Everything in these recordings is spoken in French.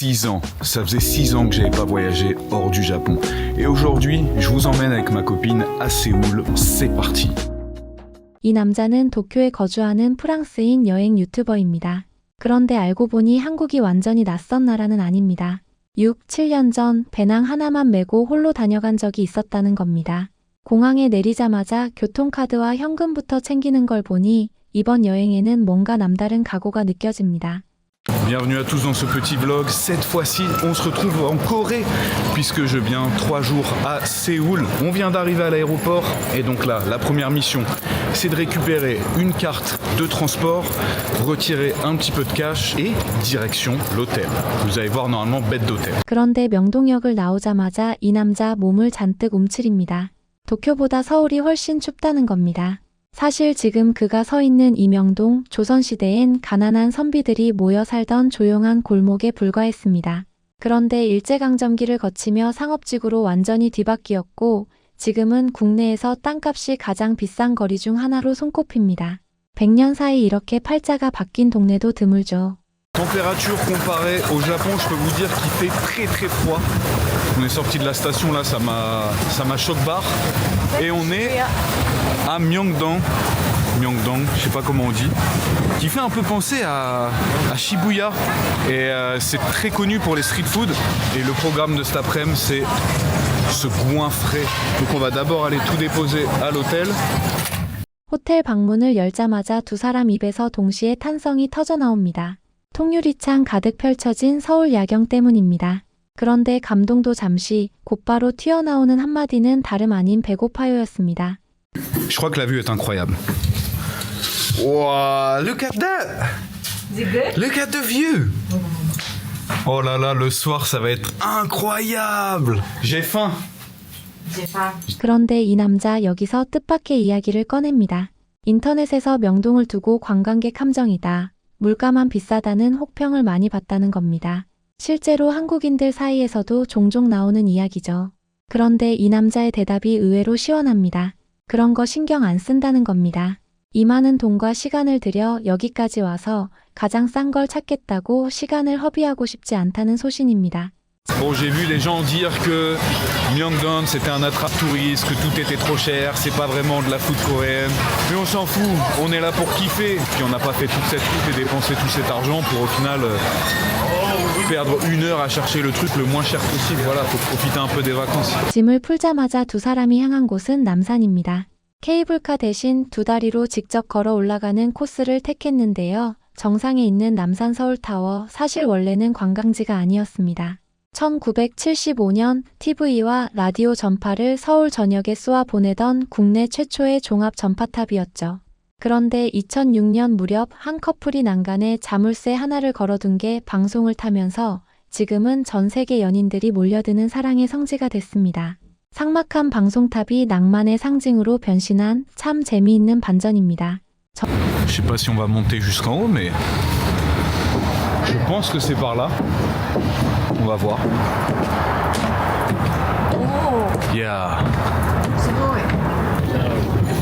6 ans. Ça faisait 6 ans que j'avais pas voyagé hors du Japon. Et aujourd'hui, je vous emmène avec ma copine à Séoul. C'est parti. 이 남자는 도쿄에 거주하는 프랑스인 여행 유튜버입니다. 그런데 알고 보니 한국이 완전히 낯선 나라는 아닙니다. 6, 7년 전 배낭 하나만 메고 홀로 다녀간 적이 있었다는 겁니다. 공항에 내리자마자 교통카드와 현금부터 챙기는 걸 보니 이번 여행에는 뭔가 남다른 각오가 느껴집니다. Bienvenue à tous dans ce petit vlog. Cette fois-ci, on se retrouve en Corée puisque je viens 3 jours à Séoul. On vient d'arriver à l'aéroport et donc là, la première mission, c'est de récupérer une carte de transport, retirer un petit peu de cash et direction l'hôtel. Vous allez voir normalement bête d'hôtel. 그런데 명동역을 나오자마자 이 남자 몸을 잔뜩 움츠립니다. 도쿄보다 서울이 훨씬 춥다는 겁니다. 사실 지금 그가 서 있는 이 명동, 조선시대엔 가난한 선비들이 모여 살던 조용한 골목에 불과했습니다. 그런데 일제강점기를 거치며 상업지구로 완전히 뒤바뀌었고 지금은 국내에서 땅값이 가장 비싼 거리 중 하나로 손꼽힙니다. 100년 사이 이렇게 팔자가 바뀐 동네도 드물죠. Température comparée au Japon, je peux vous dire qu'il fait très très froid. On est sorti de la station là, ça m'a choc-barre. Et on est à Myeongdong, je sais pas comment on dit, qui fait un peu penser à Shibuya. Et c'est très connu pour les street food. Et le programme de cet après-midi, c'est se goinfrer. Donc on va d'abord aller tout déposer à l'hôtel. 호텔 방문을 열자마자 두 사람 입에서 동시에 탄성이 터져 나옵니다. 통유리창 가득 펼쳐진 서울 야경 때문입니다. 그런데 감동도 잠시, 곧바로 튀어나오는 한마디는 다름 아닌 배고파요였습니다. Je crois que la vue est incroyable. Wow, look at that! Look at the view! Oh là là, le soir ça va être incroyable! J'ai faim! 그런데 이 남자 여기서 뜻밖의 이야기를 꺼냅니다. 인터넷에서 명동을 두고 관광객 함정이다. 물가만 비싸다는 혹평을 많이 받다는 겁니다. 실제로 한국인들 사이에서도 종종 나오는 이야기죠. 그런데 이 남자의 대답이 의외로 시원합니다. 그런 거 신경 안 쓴다는 겁니다. 이 많은 돈과 시간을 들여 여기까지 와서 가장 싼 걸 찾겠다고 시간을 허비하고 싶지 않다는 소신입니다. Bon, j'ai vu les gens dire que Myeongdong c'était un attrape-touriste, que tout était trop cher, c'est pas vraiment de la food coréenne. Mais on s'en fout, on est là pour kiffer. Puis on n'a pas fait toute cette route et dépensé tout cet argent pour au final perdre 1 heure à chercher le truc le moins cher possible. Voilà, faut profiter un peu des vacances. 짐을 풀자마자 두 사람이 향한 곳은 남산입니다. 케이블카 대신 두 다리로 직접 걸어 올라가는 코스를 택했는데요. 정상에 있는 남산 서울타워, 사실 원래는 관광지가 아니었습니다. 1975년 TV와 라디오 전파를 서울 전역에 쏘아 보내던 국내 최초의 종합 전파탑이었죠. 그런데 2006년 무렵 한 커플이 난간에 자물쇠 하나를 걸어둔 게 방송을 타면서 지금은 전 세계 연인들이 몰려드는 사랑의 성지가 됐습니다. 삭막한 방송탑이 낭만의 상징으로 변신한 참 재미있는 반전입니다. Je sais pas si on va monter jusqu'en haut, mais je pense que c'est par là. On va voir. Yeah.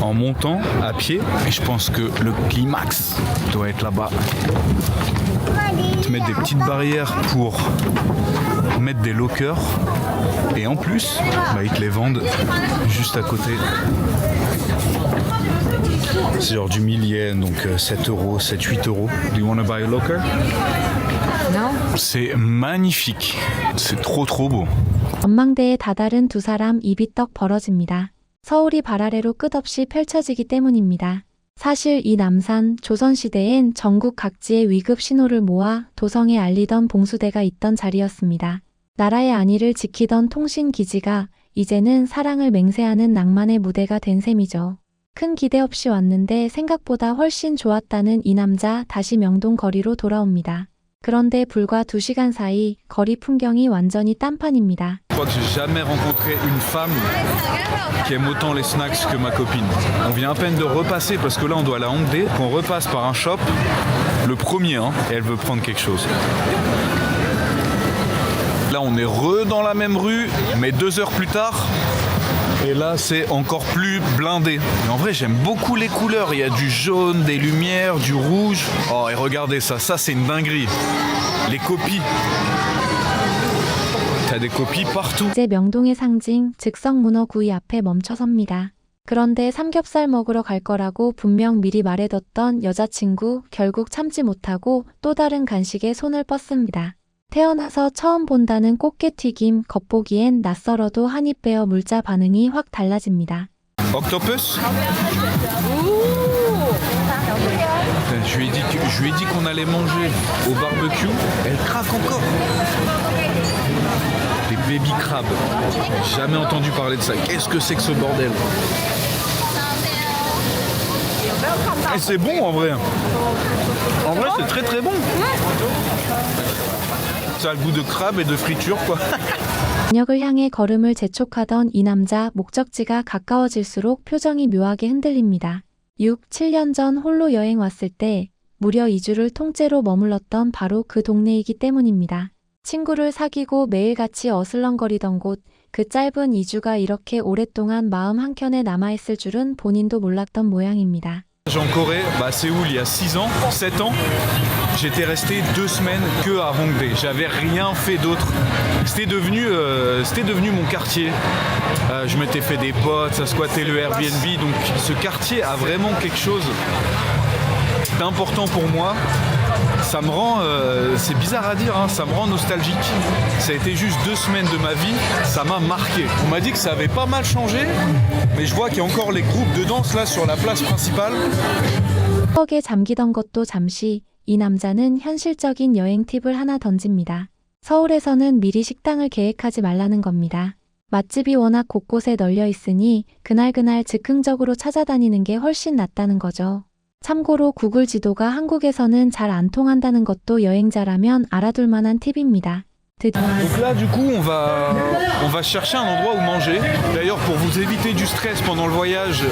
En montant à pied, et je pense que le climax doit être là-bas. Ils te mettent des petites barrières pour mettre des lockers et en plus, ils te les vendent juste à côté. C'est genre du millier, donc 7 euros, 7, 8 euros. Do you want to buy a locker? No. C'est magnifique. C'est trop beau. 전망대에 다다른 두 사람 입이 떡 벌어집니다. 서울이 발 아래로 끝없이 펼쳐지기 때문입니다. 사실 이 남산, 조선시대엔 전국 각지의 위급 신호를 모아 도성에 알리던 봉수대가 있던 자리였습니다. 나라의 안위를 지키던 통신기지가 이제는 사랑을 맹세하는 낭만의 무대가 된 셈이죠. 큰 기대 없이 왔는데 생각보다 훨씬 좋았다는 이 남자 다시 명동 거리로 돌아옵니다. 그런데 불과 2시간 사이 거리 풍경이 완전히 딴판입니다. Je crois que j'ai jamais rencontré une femme qui aime autant les snacks que ma copine. On vient à peine de repasser parce que là on doit aller à Hongdae, qu'on repasse par un shop, le premier, et elle veut prendre quelque chose. Là on est dans la même rue, mais 2 heures plus tard. Et là, c'est encore plus blindé. Mais en vrai, j'aime beaucoup les couleurs. Il y a du jaune, des lumières, du rouge. Oh, et regardez ça, c'est une dinguerie. Les copies. T'as des copies partout. 이제 명동의 상징 즉석문어구이 앞에 멈춰섭니다. 그런데 삼겹살 먹으러 갈 거라고 분명 미리 말해뒀던 여자친구 결국 참지 못하고 또 다른 간식에 손을 뻗습니다. 태어나서 처음 본다는 꽃게튀김 겉보기엔 낯설어도 한 입 베어 물자 반응이 확 달라집니다. Octopus. Putain, je lui ai dit qu'on allait manger au barbecue. Elle craque encore. Les baby crabes. Jamais entendu parler de ça. Qu'est-ce que c'est que ce bordel? Et c'est bon en vrai. En vrai, c'est très très bon. Ça a le goût de crabe et de friture quoi. 저녁을 향해 걸음을 재촉하던 이 남자 목적지가 가까워질수록 표정이 묘하게 흔들립니다. 6, 7년 전 홀로 여행 왔을 때 무려 2주를 통째로 머물렀던 바로 그 동네이기 때문입니다. 친구를 사귀고 매일같이 어슬렁거리던 곳, 그 짧은 2주가 이렇게 오랫동안 마음 한켠에 남아있을 줄은 본인도 몰랐던 모양입니다. En Corée, Séoul il y a 6 ans, 7 ans, j'étais resté 2 semaines que à Hongdae. J'avais rien fait d'autre. C'était devenu mon quartier. Je m'étais fait des potes, ça squattait le Airbnb. Donc ce quartier a vraiment quelque chose d'important pour moi. Ça me rend, c'est bizarre à dire, hein, ça me rend nostalgique. Ça a été juste 2 semaines de ma vie, ça m'a marqué. On m'a dit que ça avait pas mal changé, mais je vois qu'il y a encore les groupes de danse là sur la place principale. 추억에 잠기던 것도 잠시, 이 남자는 현실적인 여행 팁을 하나 던집니다. 서울에서는 미리 식당을 계획하지 말라는 겁니다. 맛집이 워낙 곳곳에 널려 있으니 그날그날 즉흥적으로 찾아다니는 게 훨씬 낫다는 거죠. 참고로 구글 지도가 한국에서는 잘 안 통한다는 것도 여행자라면 알아둘 만한 팁입니다. Donc là du coup on va chercher un endroit où manger. D'ailleurs pour vous éviter du stress pendant le voyage,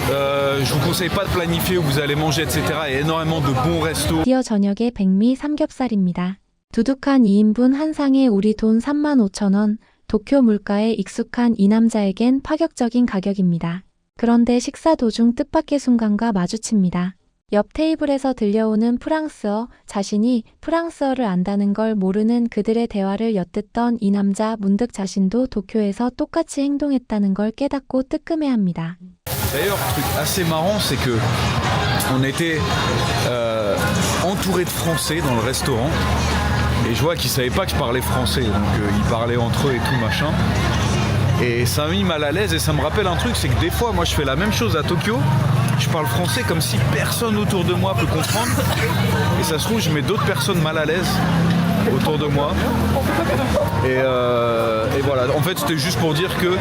je vous conseille pas de planifier où vous allez manger etc. Il y a énormément de bons restos. 드디어 저녁에 백미 삼겹살입니다. 두둑한 2인분 한 상에 우리 돈 35,000원, 도쿄 물가에 익숙한 이 남자에겐 파격적인 가격입니다. 그런데 식사 도중 뜻밖의 순간과 마주칩니다. 옆 테이블에서 들려오는 프랑스어, 자신이 프랑스어를 안다는 걸 모르는 그들의 대화를 엿듣던 이 남자 문득 자신도 도쿄에서 똑같이 행동했다는 걸 깨닫고 뜨끔해합니다. D'ailleurs, truc assez marrant, c'est que on était entouré de Français dans le restaurant et je vois qu'ils savaient pas que je parlais français, donc ils parlaient entre eux et tout machin. Et ça m'a mis mal à l'aise et ça me rappelle un truc, c'est que des fois, moi je fais la même chose à Tokyo. Je parle français comme si personne autour de moi peut comprendre. Et ça se trouve, je mets d'autres personnes mal à l'aise autour de moi. Et voilà, en fait c'était juste pour dire que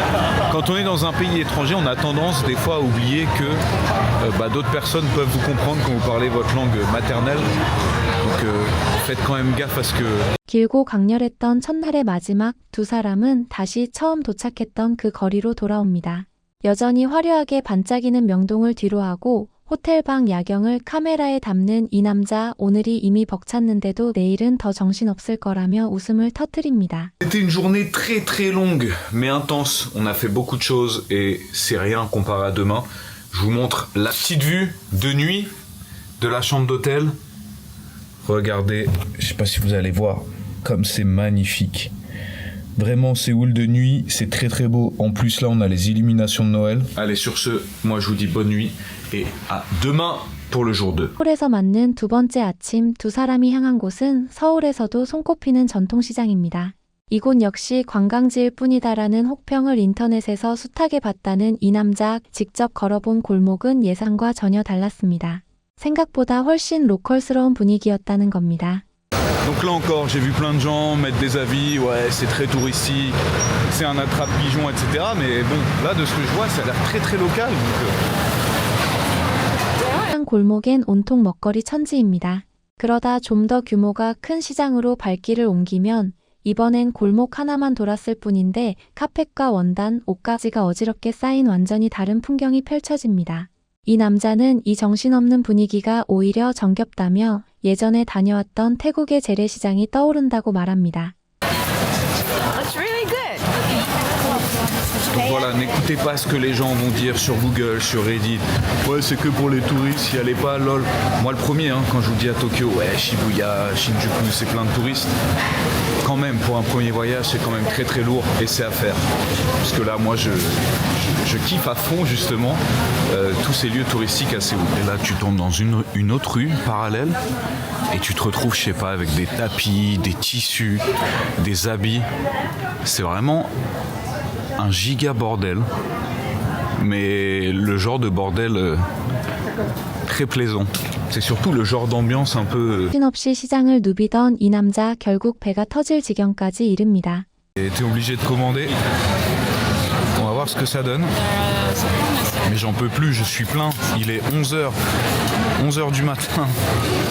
quand on est dans un pays étranger, on a tendance des fois à oublier que d'autres personnes peuvent vous comprendre quand vous parlez votre langue maternelle. Donc faites quand même gaffe à ce que... 길고 강렬했던 첫날의 마지막, 두 사람은 다시 처음 도착했던 그 거리로 돌아옵니다. 여전히 화려하게 반짝이는 명동을 뒤로하고 호텔방 야경을 카메라에 담는 이 남자, 오늘이 이미 벅찼는데도 내일은 더 정신없을 거라며 웃음을 터뜨립니다. C'était une journée très très longue mais intense. On a fait beaucoup de choses et c'est rien comparé à demain. Je vous montre la petite vue de nuit de la chambre d'hôtel. Regardez, je sais pas si vous allez voir comme c'est magnifique. Vraiment, Séoul de nuit, c'est très très beau. En plus, là, on a les illuminations de Noël. Allez, sur ce, moi, je vous dis bonne nuit et à demain pour le jour 2. 서울에서 맞는 두 번째 아침, 두 사람이 향한 곳은 서울에서도 손꼽히는 전통시장입니다. 이곳 역시 관광지일 뿐이다라는 혹평을 인터넷에서 숱하게 봤다는 이 남자, 직접 걸어본 골목은 예상과 전혀 달랐습니다. 생각보다 훨씬 로컬스러운 분위기였다는 겁니다. Donc là encore, j'ai vu plein de gens mettre des avis, ouais, c'est très touristique, c'est un attrape-pigeon, etc. Mais bon, là, de ce que je vois, ça a l'air très très local. 한 골목엔 온통 먹거리 천지입니다. 그러다 좀 더 규모가 큰 시장으로 발길을 옮기면 이번엔 골목 하나만 돌았을 뿐인데 카펫과 원단, 옷가지가 어지럽게 쌓인 완전히 다른 풍경이 펼쳐집니다. 이 남자는 이 정신없는 분위기가 오히려 정겹다며 예전에 다녀왔던 태국의 재래시장이 떠오른다고 말합니다. It's really good. Donc voilà, n'écoutez pas ce que les gens vont dire sur Google, sur Reddit. Ouais, c'est que pour les touristes, y allez pas, lol. Moi, le premier, hein, quand je vous dis à Tokyo, ouais, Shibuya, Shinjuku, c'est plein de touristes. Quand même, pour un premier voyage, c'est quand même très très lourd et c'est à faire. Parce que là, moi, je kiffe à fond, justement, tous ces lieux touristiques à Séoul. Et là, tu tombes dans une autre rue parallèle et tu te retrouves, je sais pas, avec des tapis, des tissus, des habits. C'est vraiment un giga bordel, mais le genre de bordel très plaisant. C'est surtout le genre d'ambiance un peu... 정신없이 시장을 누비던 이 남자 결국 배가 터질 지경까지 이릅니다. T'es obligé de commander. On va voir ce que ça donne. Mais j'en peux plus, je suis plein. Il est 11h. 11h du matin.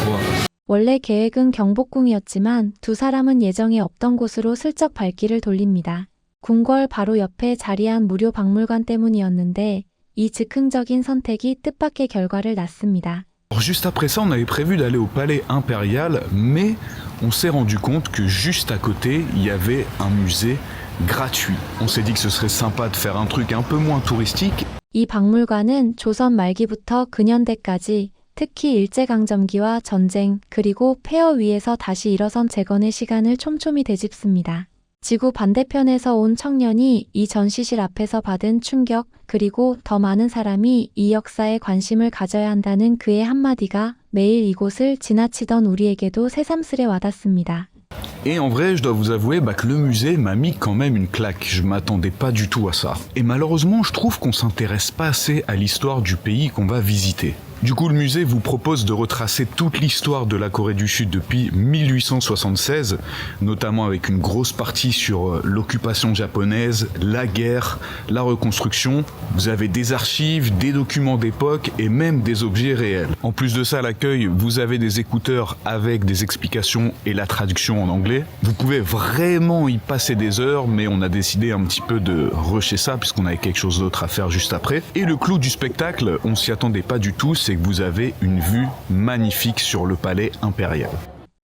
Ouais. 원래 계획은 경복궁이었지만 두 사람은 예정에 없던 곳으로 슬쩍 발길을 돌립니다. 궁궐 바로 옆에 자리한 무료 박물관 때문이었는데 이 즉흥적인 선택이 뜻밖의 결과를 낳습니다. Juste après ça, on avait prévu d'aller au palais impérial, mais on s'est rendu compte que juste à côté, il y avait un musée gratuit. On s'est dit que ce serait sympa de faire un truc un peu moins touristique. 이 박물관은 조선 말기부터 근현대까지 특히 일제강점기와 전쟁 그리고 폐허 위에서 다시 일어선 재건의 시간을 촘촘히 되짚습니다. 지구 반대편에서 온 청년이 이 전시실 앞에서 받은 충격 그리고 더 많은 사람이 이 역사에 관심을 가져야 한다는 그의 한마디가 매일 이곳을 지나치던 우리에게도 새삼스레 와닿습니다. Et en vrai, je dois vous avouer que le musée m'a mis quand même une claque. Je m'attendais pas du tout à ça. Et malheureusement, je trouve qu'on s'intéresse pas assez à l'histoire du pays qu'on va visiter. Du coup, le musée vous propose de retracer toute l'histoire de la Corée du Sud depuis 1876, notamment avec une grosse partie sur l'occupation japonaise, la guerre, la reconstruction. Vous avez des archives, des documents d'époque et même des objets réels. En plus de ça, à l'accueil, vous avez des écouteurs avec des explications et la traduction en anglais. Vous pouvez vraiment y passer des heures, mais on a décidé un petit peu de rusher ça puisqu'on avait quelque chose d'autre à faire juste après. Et le clou du spectacle, on s'y attendait pas du tout, c'est que vous avez une vue magnifique sur le palais impérial.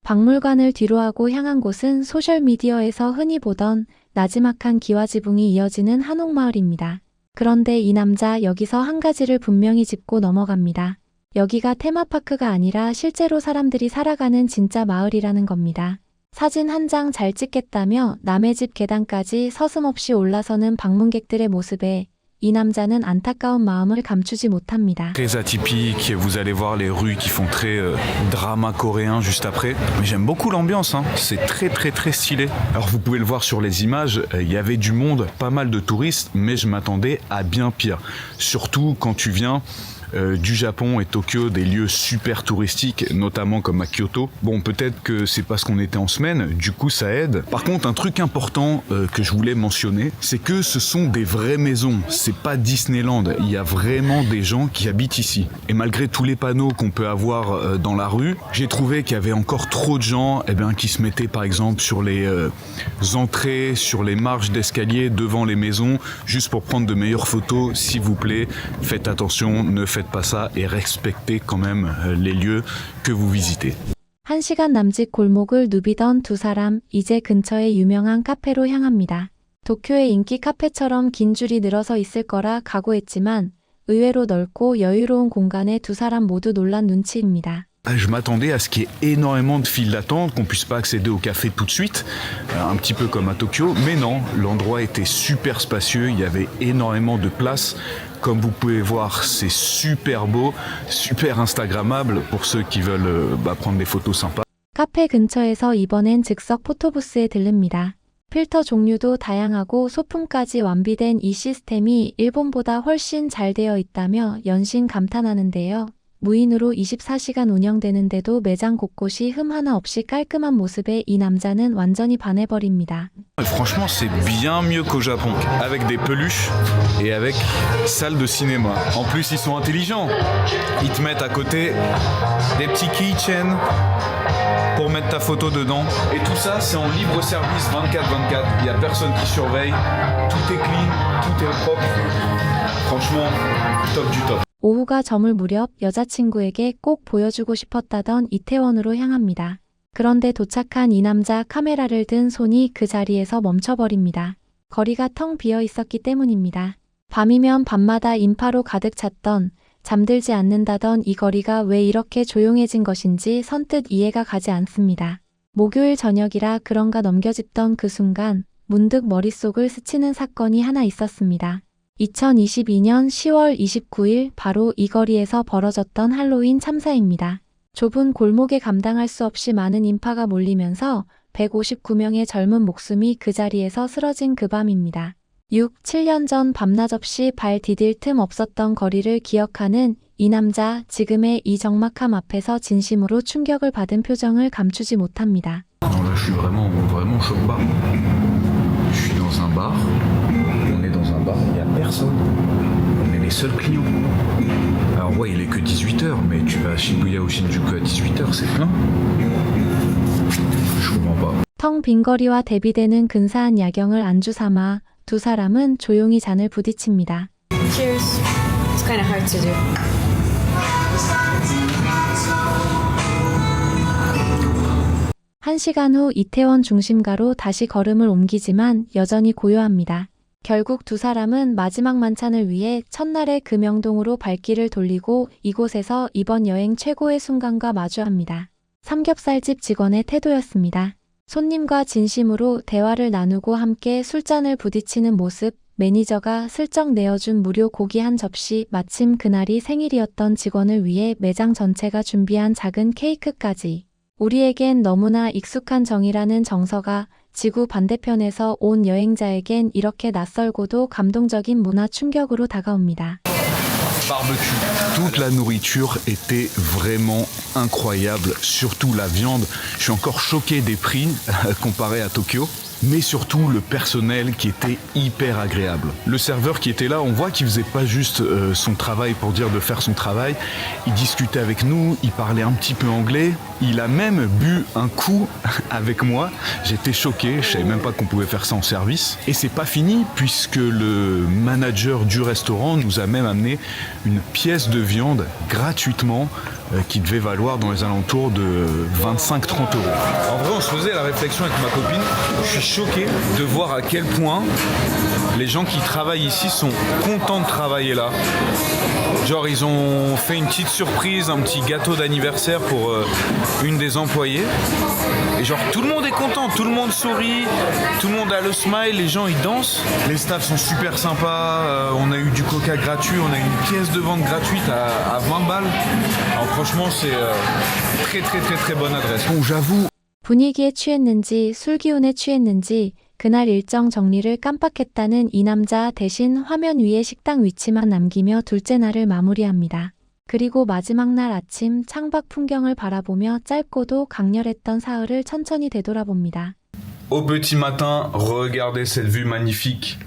박물관을 뒤로하고 향한 곳은 소셜미디어에서 흔히 보던 나지막한 기와지붕이 이어지는 한옥마을입니다. 그런데 이 남자 여기서 한 가지를 분명히 짚고 넘어갑니다. 여기가 테마파크가 아니라 실제로 사람들이 살아가는 진짜 마을이라는 겁니다. 사진 한 장 잘 찍겠다며 남의 집 계단까지 서슴없이 올라서는 방문객들의 모습에 이 남자는 안타까운 마음을 감추지 못합니다. Très atypique, vous allez voir les rues qui font très drama coréen juste après. Mais j'aime beaucoup l'ambiance, hein. C'est très très très stylé. Alors vous pouvez le voir sur les images, il y avait du monde, pas mal de touristes, mais je m'attendais à bien pire. Surtout quand tu viens du Japon et Tokyo, des lieux super touristiques, notamment comme à Kyoto. Bon, peut-être que c'est parce qu'on était en semaine, du coup ça aide. Par contre, un truc important que je voulais mentionner, c'est que ce sont des vraies maisons, c'est pas Disneyland, il y a vraiment des gens qui habitent ici. Et malgré tous les panneaux qu'on peut avoir dans la rue, j'ai trouvé qu'il y avait encore trop de gens qui se mettaient par exemple sur les entrées, sur les marches d'escalier devant les maisons, juste pour prendre de meilleures photos. S'il vous plaît, faites attention, ne faites pas ça et respectez quand même les lieux que vous visitez. 1시간 남짓 골목을 누비던 두 사람, 이제 근처의 유명한 카페로 향합니다. 도쿄의 인기 카페처럼 긴 줄이 늘어서 있을 거라 각오했지만 의외로 넓고 여유로운 공간에 두 사람 모두 놀란 눈치입니다. Je m'attendais à ce qu'il y ait énormément de files d'attente, qu'on puisse pas accéder au café tout de suite, un petit peu comme à Tokyo, mais non, l'endroit était super spacieux, il y avait énormément de place. Comme vous pouvez voir, c'est super beau, super instagrammable pour ceux qui veulent prendre des photos sympas. 카페 근처에서 이번엔 즉석 포토부스에 들릅니다. 필터 종류도 다양하고 소품까지 완비된 이 시스템이 일본보다 훨씬 잘 되어 있다며 연신 감탄하는데요. 무인으로 24시간 운영되는데도 매장 곳곳이 흠 하나 없이 깔끔한 모습에 이 남자는 완전히 반해버립니다. Franchement, c'est bien mieux qu'au Japon, avec des peluches et avec salle de cinéma. En plus, ils sont intelligents. Ils te mettent à côté des petits keychains pour mettre ta photo dedans. Et tout ça, c'est en libre service 24/24. Il n'y a personne qui surveille. Tout est clean, tout est propre. Franchement, top du top. 오후가 저물 무렵 여자친구에게 꼭 보여주고 싶었다던 이태원으로 향합니다. 그런데 도착한 이 남자 카메라를 든 손이 그 자리에서 멈춰버립니다. 거리가 텅 비어 있었기 때문입니다. 밤이면 밤마다 인파로 가득 찼던, 잠들지 않는다던 이 거리가 왜 이렇게 조용해진 것인지 선뜻 이해가 가지 않습니다. 목요일 저녁이라 그런가 넘겨짚던 그 순간 문득 머릿속을 스치는 사건이 하나 있었습니다. 2022년 10월 29일 바로 이 거리에서 벌어졌던 할로윈 참사입니다. 좁은 골목에 감당할 수 없이 많은 인파가 몰리면서 159명의 젊은 목숨이 그 자리에서 쓰러진 그 밤입니다. 6, 7년 전 밤낮 없이 발 디딜 틈 없었던 거리를 기억하는 이 남자, 지금의 이 적막함 앞에서 진심으로 충격을 받은 표정을 감추지 못합니다. Non, là, je suis vraiment choc-bar. Je suis dans un bar. On est dans un bar, il n'y a personne. On est les seuls clients. Alors ouais, il est que 18h, mais tu vas à Shibuya ou Shinjuku à 18h, c'est plein. Je comprends pas. 텅 빈 거리와 대비되는 근사한 야경을 안주 삼아 두 사람은 조용히 잔을 부딪힙니다. Cheers. It's kind of hard to do. 한 시간 후 이태원 중심가로 다시 걸음을 옮기지만 여전히 고요합니다. 결국 두 사람은 마지막 만찬을 위해 첫날의 금영동으로 발길을 돌리고 이곳에서 이번 여행 최고의 순간과 마주합니다. 삼겹살집 직원의 태도였습니다. 손님과 진심으로 대화를 나누고 함께 술잔을 부딪히는 모습, 매니저가 슬쩍 내어준 무료 고기 한 접시, 마침 그날이 생일이었던 직원을 위해 매장 전체가 준비한 작은 케이크까지. 우리에겐 너무나 익숙한 정이라는 정서가 지구 반대편에서 온 여행자에겐 이렇게 낯설고도 감동적인 문화 충격으로 다가옵니다. Barbecue. Toute la nourriture était vraiment incroyable, surtout la viande. Je suis encore choqué des prix comparé à Tokyo. Mais surtout le personnel qui était hyper agréable. Le serveur qui était là, on voit qu'il faisait pas juste son travail pour dire de faire son travail. Il discutait avec nous, il parlait un petit peu anglais. Il a même bu un coup avec moi. J'étais choqué, je savais même pas qu'on pouvait faire ça en service. Et c'est pas fini puisque le manager du restaurant nous a même amené une pièce de viande gratuitement qui devait valoir dans les alentours de 25-30 euros. En vrai, on se faisait la réflexion avec ma copine. Je suis choqué de voir à quel point les gens qui travaillent ici sont contents de travailler là. Genre, ils ont fait une petite surprise, un petit gâteau d'anniversaire pour une des employées. Et genre, tout le monde est content, tout le monde sourit, tout le monde a le smile, les gens ils dansent. Les staffs sont super sympas, on a eu du coca gratuit, on a eu une pièce de vente gratuite à 20 balles. Alors franchement, c'est très bonne adresse. Bon, j'avoue. 분위기에 취했는지 술 기운에 취했는지 그날 일정 정리를 깜빡했다는 이 남자 대신 화면 위에 식당 위치만 남기며 둘째 날을 마무리합니다. 그리고 마지막 날 아침 창밖 풍경을 바라보며 짧고도 강렬했던 사흘을 천천히 되돌아봅니다. Au petit matin, regardez cette vue magnifique.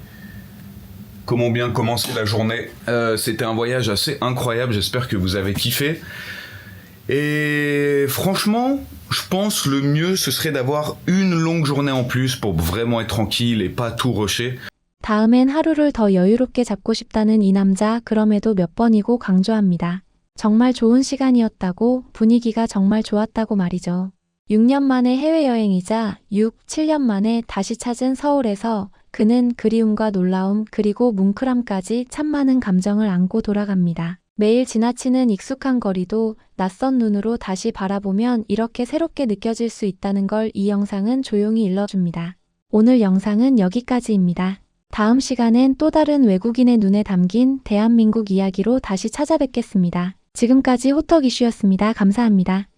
Comment bien commencer la journée. C'était un voyage assez incroyable, j'espère que vous avez kiffé. Et franchement, je pense le mieux ce serait d'avoir une longue journée en plus pour vraiment être tranquille et pas tout rusher. 다음엔 하루를 더 여유롭게 잡고 싶다는 이 남자 그럼에도 몇 번이고 강조합니다. 정말 좋은 시간이었다고 분위기가 정말 좋았다고 말이죠. 6년 만에 해외여행이자 6, 7년 만에 다시 찾은 서울에서 그는 그리움과 놀라움 그리고 뭉클함까지 참 많은 감정을 안고 돌아갑니다. 매일 지나치는 익숙한 거리도 낯선 눈으로 다시 바라보면 이렇게 새롭게 느껴질 수 있다는 걸 이 영상은 조용히 일러줍니다. 오늘 영상은 여기까지입니다. 다음 시간엔 또 다른 외국인의 눈에 담긴 대한민국 이야기로 다시 찾아뵙겠습니다. 지금까지 호떡 이슈였습니다. 감사합니다.